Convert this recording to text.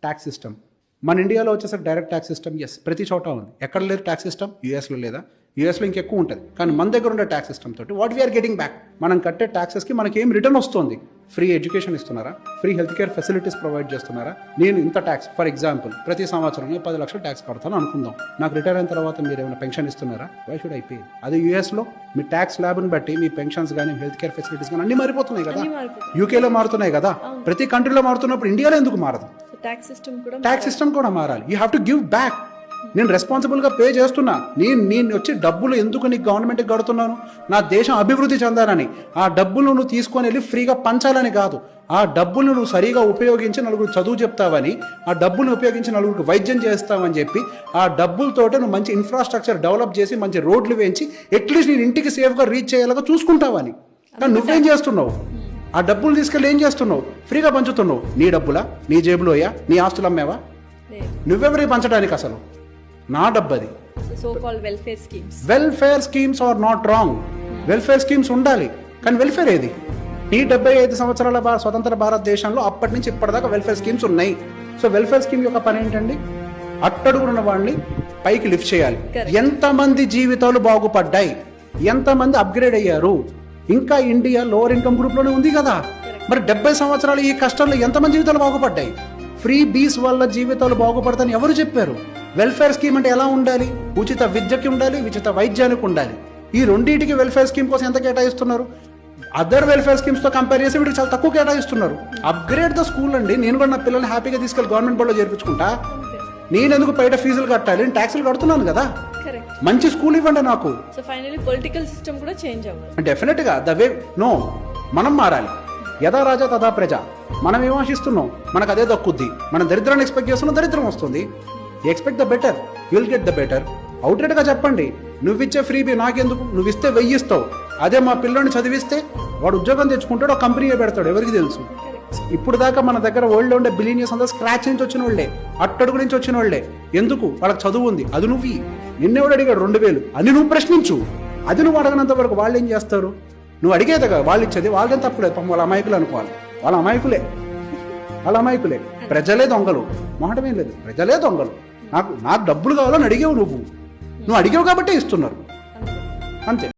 Tax system. మన ఇండియాలో వచ్చేసరికి డైరెక్ట్ ట్యాక్స్ సిస్టమ్ ఎస్ ప్రతి చోట ఉంది. ఎక్కడ లేదు ట్యాక్స్ సిస్టమ్? యూఎస్లో లేదా? యూఎస్లో ఇంకెక్కువ ఉంటుంది. కానీ మన దగ్గర ఉండే ట్యాక్స్ సిస్టమ్ తోటి వాట్ వీఆర్ గెటింగ్ బ్యాక్, మనం కట్టే ట్యాక్సెస్కి మనకి ఏం రిటర్న్ వస్తుంది? ఫ్రీ ఎడ్యుకేషన్ ఇస్తున్నారా? Free health care facilities provide చేస్తున్నారా? నేను ఇంత ట్యాక్స్, ఫర్ ఎగ్జాంపుల్ ప్రతి సంవత్సరం 10 లక్షలు ట్యాక్స్ కడతాను అనుకుందాం. నాకు రిటైర్ అయిన తర్వాత మీరు ఏమైనా పెన్షన్ ఇస్తున్నారా? Why should I pay? అదే యూఎస్లో మీ ట్యాక్స్ స్లాబ్ని బట్టి మీ పెన్షన్స్ కానీ హెల్త్ కేర్ ఫెసిలిటీస్ కానీ అన్ని మారిపోతున్నాయి కదా. యూకేలో మారుతున్నాయి కదా. ప్రతి కంట్రీలో మారుతున్నప్పుడు ఇండియాలో ఎందుకు మారదు? ట్యాక్స్ సిస్టమ్ కూడా మారాలి. You have to give back. నేను రెస్పాన్సిబుల్గా పే చేస్తున్నా. నేను వచ్చి డబ్బులు ఎందుకు నీకు గవర్నమెంట్కి కడుతున్నాను? నా దేశం అభివృద్ధి చెందాలని. ఆ డబ్బులు నువ్వు తీసుకొని వెళ్ళి ఫ్రీగా పంచాలని కాదు. ఆ డబ్బులు నువ్వు సరిగా ఉపయోగించి నలుగురు చదువు చెప్తావని, ఆ డబ్బులను ఉపయోగించి నలుగురికి వైద్యం చేస్తావని చెప్పి, ఆ డబ్బులతోటే నువ్వు మంచి ఇన్ఫ్రాస్ట్రక్చర్ డెవలప్ చేసి మంచి రోడ్లు వేయించి అట్లీస్ట్ నేను ఇంటికి సేఫ్గా రీచ్ చేయాలని చూసుకుంటావని. కానీ నువ్వేం చేస్తున్నావు? ఆ డబ్బులు తీసుకెళ్ళి ఏం చేస్తున్నావు? ఫ్రీగా పంచుతున్నావు. నీ డబ్బులా? నీ జేబులోయా? నీ ఆస్తులు అమ్మేవా? నువ్వెవరికి పంచడానికి? అసలు నా డబ్బు అది. Welfare schemes are not wrong. Welfare schemes ఉండాలి. కానీ వెల్ఫేర్ ఏది? ఈ 75 సంవత్సరాల స్వతంత్ర భారతదేశంలో అప్పటి నుంచి ఇప్పటిదాకా వెల్ఫేర్ స్కీమ్స్ ఉన్నాయి. సో వెల్ఫేర్ స్కీమ్ యొక్క పని ఏంటండి? అట్టడుగున్న వాడిని పైకి లిఫ్ట్ చేయాలి. ఎంతమంది జీవితాలు బాగుపడ్డాయి, ఎంతమంది అప్గ్రేడ్ అయ్యారు? ఇంకా ఇండియా లోవర్ ఇన్కమ్ గ్రూప్ లోనే ఉంది కదా. మరి 70 సంవత్సరాలు ఈ కష్టంలో ఎంతమంది జీవితాలు బాగుపడ్డాయి? ఫ్రీ బీస్ వల్ల జీవితాలు బాగుపడతాయని ఎవరు చెప్పారు? వెల్ఫేర్ స్కీమ్ అంటే ఎలా ఉండాలి? ఉచిత విద్యకి ఉండాలి, ఉచిత వైద్యానికి ఉండాలి. ఈ రెండింటికి వెల్ఫేర్ స్కీమ్ కోసం ఎంత కేటాయిస్తున్నారు? అదర్ వెల్ఫేర్ స్కీమ్స్ తో కంపేర్ చేసి వీటికి చాలా తక్కువ కేటాయిస్తున్నారు. అప్గ్రేడ్ ద స్కూల్ అండి. నేను కూడా నా పిల్లల్ని హ్యాపీగా తీసుకెళ్ళి గవర్నమెంట్ బడిలో చేర్పించుకుంటా. నేను ఎందుకు బయట ఫీజులు కట్టాలి? నేను ట్యాక్సులు కడుతున్నాను కదా. మంచి స్కూల్ ఇవ్వండి నాకు. సో ఫైనల్లీ పొలిటికల్ సిస్టమ్ కూడా చేంజ్ అవ్వాలి. డెఫినెట్ గా ద వే నో, మనం మారాలి. యథా రాజా తథా ప్రజ. మనం ఏం ఆశిస్తున్నాం? మనకు అదే దక్కుద్ది. మనం దరిద్రాన్ని ఎక్స్పెక్ట్ చేస్తున్నాం, దరిద్రం వస్తుంది. Expect the better, you'll get the better. Outright గా చెప్పండి. నువ్వు ఇచ్చే ఫ్రీబీ నాకెందుకు? నువ్వు ఇస్తే 1000 ఇస్తావు. అదే మా పిల్లని చదివిస్తే వాడు ఉద్యోగం తెచ్చుకుంటాడు, ఒక కంపెనీ పెడతాడు. ఎవరికి తెలుసు? ఇప్పుడు దాకా మన దగ్గర వరల్డ్ ఉండే బిలియనియర్స్ అందరూ స్క్రాచ్ నుంచి వచ్చిన వాళ్ళే, అట్టడుగు నుంచి వచ్చిన వాళ్ళే. ఎందుకు? వాళ్ళకి చదువు ఉంది. అది నువ్వు నిన్నెవడు అడిగాడు 2000 అని నువ్వు ప్రశ్నించు. అది నువ్వు అడగనంత వరకు వాళ్ళు ఏం చేస్తారు? నువ్వు అడిగేది కదా వాళ్ళు ఇచ్చేది. వాళ్ళేం తప్పులేదు. పాపం వాళ్ళ అమాయకులు అనుకోవాలి. వాళ్ళ అమాయకులే. ప్రజలే దొంగలు. మొహటమేం లేదు. ప్రజలే దొంగలు. నాకు డబ్బులు కావాలని అడిగావు. నువ్వు అడిగావు కాబట్టి ఇస్తున్నారు. అంతే.